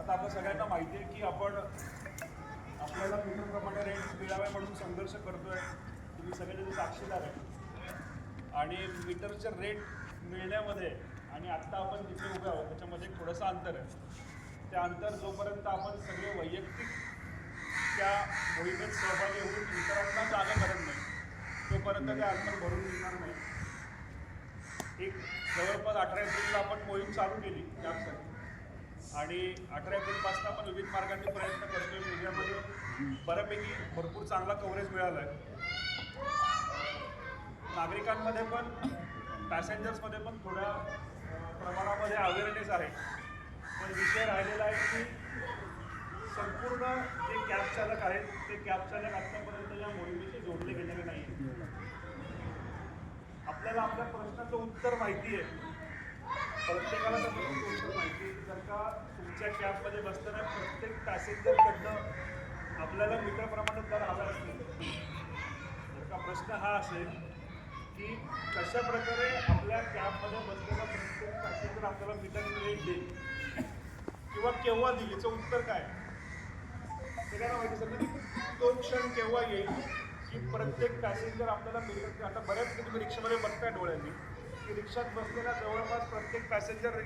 आता आपल्या सगळ्यांना माहिती आहे की आपण आपल्याला मीटरप्रमाणे रेट मिळावे म्हणून संघर्ष करतोय. तुम्ही सगळे त्याचे साक्षीदार आहे. आणि मीटरचे रेट मिळण्यामध्ये आणि आत्ता आपण जिथे उभे आहोत त्याच्यामध्ये थोडंसं अंतर आहे. ते अंतर जोपर्यंत आपण सगळे वैयक्तिक त्या मोहिमेत सहभागी होऊन इतरांना जागा करत नाही तोपर्यंत ते अंतर भरून निघणार नाही. एक जवळपास 18 एप्रिलला आपण मोहीम चालू केली कॅबसाठी आणि 18 एप्रिलपासून आपण विविध मार्गांनी प्रयत्न करतोय. मीडियामध्ये बऱ्यापैकी भरपूर चांगला कव्हरेज मिळाला आहे. नागरिकांमध्ये पण पॅसेंजर्समध्ये पण थोड्या प्रमाणामध्ये अवेअरनेस आहे. पण विषय राहिलेला आहे की संपूर्ण जे कॅब चालक आहेत ते कॅब चालक आत्तापर्यंत या मोहिमेशी जोडले गेलेले नाही. आपल्याला आपल्या प्रश्नाचं उत्तर माहिती आहे. प्रत्येकाला त्या प्रश्नाचं उत्तर माहिती आहे. जर का तुमच्या कॅबमध्ये बसताना प्रत्येक पॅसेंजरकडनं आपल्याला मीटरप्रमाणे दर हवे असतील, जर का प्रश्न हा असेल की कशा प्रकारे आपल्या कॅबमध्ये बसलेला प्रत्येक पॅसेंजर आपल्याला मीटर रेट देईल किंवा केव्हा देईल, याचं उत्तर काय? सगळ्यांना माहिती सगळं तो क्षण केव्हा येईल की प्रत्येक पॅसेंजर आपल्याला मीटर. आता बऱ्याचपैकी तुम्ही रिक्षामध्ये बघताय डोळ्यांनी की रिक्षात बसलेला जवळपास प्रत्येक पॅसेंजर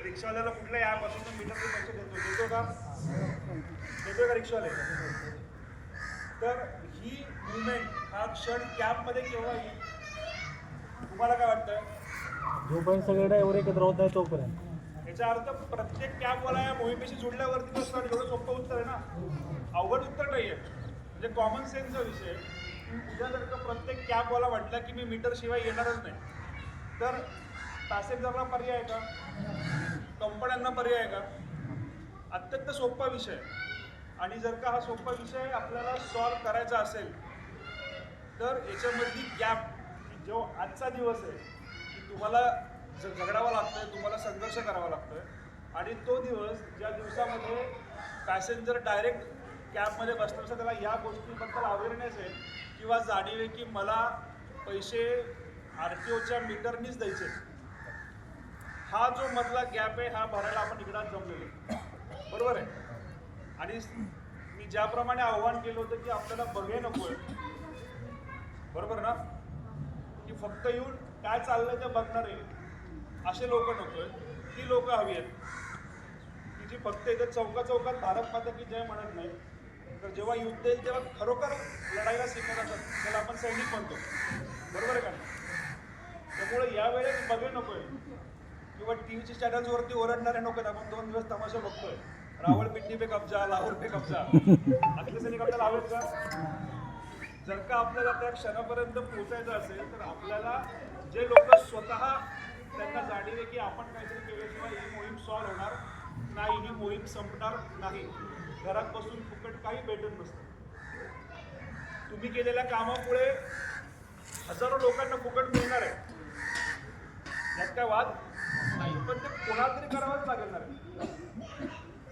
रिक्षावाल्याला कुठल्याही ॲप असून मीटरचे पैसे देतो का रिक्षावाले? तर ही मुवमेंट हा क्षण कॅबमध्ये केव्हा येईल तुम्हाला काय वाटतं? जोपर्यंत सगळे ड्रायव्हर एकत्र होत नाही तोपर्यंत. याचा अर्थ प्रत्येक कॅबवाला या मोहिमेशी जोडल्यावरती असणार. एवढं सोपं उत्तर आहे ना, अवघड उत्तर नाही आहे. म्हणजे कॉमन सेन्सचा विषय. उद्या जर का प्रत्येक कॅबवाला म्हटलं की मी मीटर शिवाय येणारच नाही तर पॅसेंजरला पर्याय आहे का? कंपन्यांना पर्याय आहे का? अत्यंत सोपा विषय. आणि जर का हा सोपा विषय आपल्याला सॉल्व्ह करायचा असेल तर याच्यामधली गॅप जो आजचा दिवस आहे की तुम्हाला झगडावं लागतंय, तुम्हाला संघर्ष करावा लागतोय. आणि तो दिवस ज्या दिवसामध्ये पॅसेंजर डायरेक्ट कॅबमध्ये बसण्याचं त्याला ह्या गोष्टीबद्दल अवेअरनेस आहे किंवा जाणीव आहे की मला पैसे RTOच्या मीटरनीच द्यायचे. हा जो मधला गॅप आहे हा भरायला आपण इकडं जमलेलो, बरोबर आहे. आणि मी ज्याप्रमाणे आव्हान केलं होतं की आपल्याला बघे नको आहे, बरोबर ना, की फक्त येऊन काय चाललंय ते बघणारे असे लोक नकोय. ती लोक हवी आहेत की जी फक्त इथे चौकात भारत माता की जय म्हणत नाही, तर जेव्हा युद्ध येईल तेव्हा खरोखर लढाईला शिकवत असतात. त्याला आपण सैनिक म्हणतो, बरोबर आहे का? त्यामुळे यावेळेस बघे नकोय किंवा टीव्हीच्या चॅनल्सवरती ओरडणारे नको. आपण 2 दिवस तमाशा बघतोय, रावळपिंडी पे कब्जा, लाहोर पे कब्जा, असले सैनिक आपल्याला हवेत का? जर का आपल्याला त्या क्षणापर्यंत पोहोचायचं असेल तर आपल्याला जे लोक स्वतः त्यांना जाणीव आहे की आपण काहीतरी केल्याशिवाय ही मोहीम सॉल्व्ह होणार नाही, ही मोहीम संपणार नाही. घरात बसून फुकट काही भेटत नसतं. तुम्ही केलेल्या कामामुळे हजारो लोकांना फुकट मिळणार आहे, यात काय वाद नाही. पण ते कोणाला तरी करावंच लागणार आहे.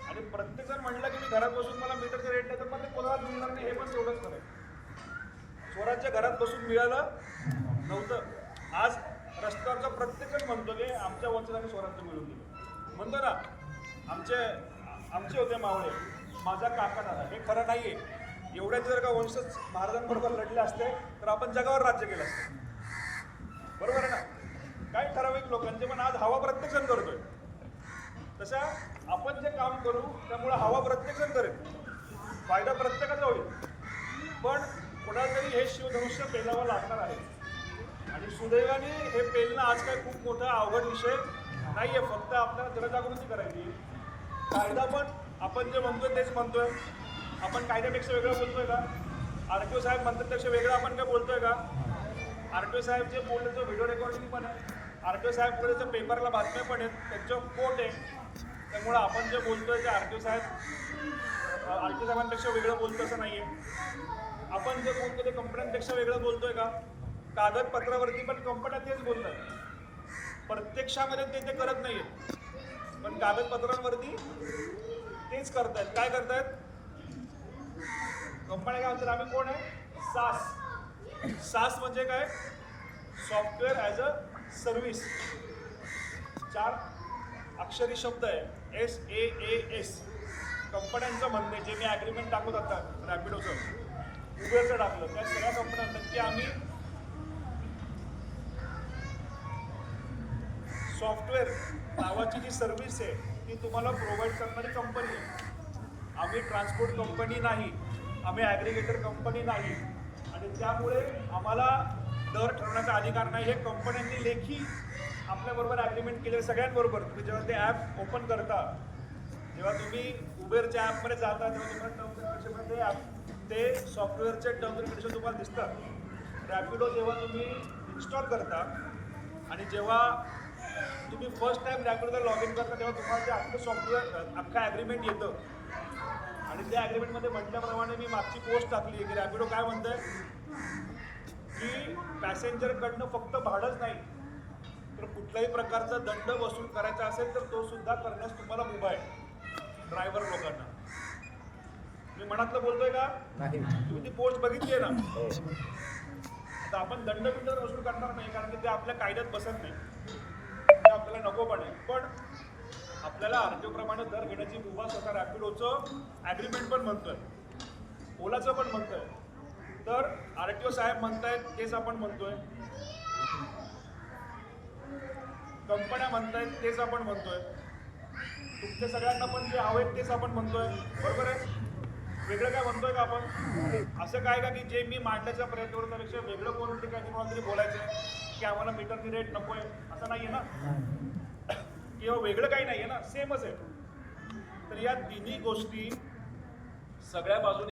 आणि प्रत्येकजण म्हटलं की मी घरात बसून मला मीटरचं रेट नाही तर पण ते कोणाला मिळणार नाही, हे पण तेवढंच खरं आहे. स्वराज्य घरात बसून मिळालं नव्हतं. आज रस्त्यावरचा प्रत्येकजण म्हणतो की आमच्या वंशजांनी स्वराज्य मिळवून दिलं. म्हणतो ना, आमचे होते मावळे, माझा काका दादा. हे खरं नाही आहे. एवढ्याचे जर का वंशज महाराजांबरोबर लढले असते तर आपण जगावर राज्य केलं असतं, बरोबर आहे ना. काही ठराविक लोकांचे पण आज हवा प्रत्येकजण करतोय. तशा आपण जे काम करू त्यामुळे हवा प्रत्येकजण करेल, फायदा प्रत्येकाचा होईल. पण कोणाला तरी हे शिवधनुष्य पेलावं लागणार आहे. आणि सुदैवाने हे पेलणं आज काय खूप मोठा अवघड विषय नाही आहे. फक्त आपल्याला जनजागृती करायची. कायदा पण आपण जे म्हणतोय तेच म्हणतोय. आपण कायद्यापेक्षा वेगळं बोलतोय का? RTO साहेब म्हणतात त्यापेक्षा वेगळं आपण काय बोलतोय का? RTO साहेब जे बोलण्याचं व्हिडिओ रेकॉर्डिंग पण आहे, RTO साहेब पुढे पेपरला बातम्या पण आहेत, त्यांचं कोट आहे. त्यामुळं आपण जे बोलतोय ते RTO साहेबांपेक्षा वेगळं बोलतो असं नाही आहे. आपण जे बोलतो ते कंपन्यांपेक्षा वेगळं बोलतोय का? कागदपत्रावरती पण कंपन्या तेच बोलतात, प्रत्यक्षामध्ये ते करत नाही आहेत, पण कागदपत्रांवरती तेच करतायत. काय करतायत कंपन्या? काय म्हणतात? आम्ही कोण आहे? सास म्हणजे काय? Software as a service. 4 अक्षरी शब्द आहे SaaS. कंपन्यांचं म्हणणं जे मी ॲग्रीमेंट टाकत आता रॅपिडोचं उबेरचं टाकलं त्या सगळ्या कंपन्या म्हणतात की आम्ही सॉफ्टवेअर नावाची जी सर्व्हिस आहे ती तुम्हाला प्रोव्हाइड करणारी कंपनी आहे. आम्ही ट्रान्सपोर्ट कंपनी नाही, आम्ही ॲग्रिगेटर कंपनी नाही आणि त्यामुळे आम्हाला दर ठरवण्याचा अधिकार नाही. हे कंपन्यांनी लेखी आपल्याबरोबर ॲग्रीमेंट केले सगळ्यांबरोबर. तुम्ही जेव्हा ते ॲप ओपन करता, जेव्हा तुम्ही उबेरच्या ॲपमध्ये जाता तेव्हा तुम्हाला टर्म्स अँड कंडिशनमध्ये ते सॉफ्टवेअरचे टर्म्स अँड कंडिशन तुम्हाला दिसतात. रॅपिडो जेव्हा तुम्ही इन्स्टॉल करता आणि जेव्हा तुम्ही फर्स्ट टाइम रॅपिडोला लॉग इन करता तेव्हा तुम्हाला ते अख्खं सॉफ्टवेअर अख्खा ॲग्रीमेंट येतं आणि त्या ॲग्रीमेंटमध्ये म्हटल्याप्रमाणे मी मागची पोस्ट टाकली आहे की रॅपिडो काय म्हणतंय की पॅसेंजरकडनं फक्त भाडंच नाही तर कुठल्याही प्रकारचा दंड वसूल करायचा असेल तर तो सुद्धा करण्यास तुम्हाला मुभा आहे ड्रायव्हर लोकांना. मी मनातलं बोलतोय का? नाही. तुम्ही ती पोस्ट बघितली आहे ना? आता आपण दंड वसूल करणार नाही कारण की ते आपल्या कायद्यात बसत नाही, ते आपल्याला नको पण आहे. पण आपल्याला RTO प्रमाणे दर घेण्याची मुभा स्वतः रॅपिडोचं ॲग्रीमेंट पण म्हणतोय, ओलाचं पण म्हणतोय. तर RTO साहेब म्हणतायत तेच आपण म्हणतोय, कंपन्या म्हणतायत तेच आपण म्हणतोय, तुमच्या सगळ्यांना पण जे हवं तेच आपण म्हणतोय. बरोबर आहे? वेगळं काय म्हणतोय का आपण? असं काय का की जे मी मांडण्याचा प्रयत्न करतो त्यापेक्षा वेगळं कोणतं काय तुम्हाला तरी बोलायचं आहे की आम्हाला मीटरची रेट नको आहे असं नाही आहे ना, किंवा वेगळं काही नाही आहे ना, सेमच आहे. तर या तिन्ही गोष्टी सगळ्या बाजूने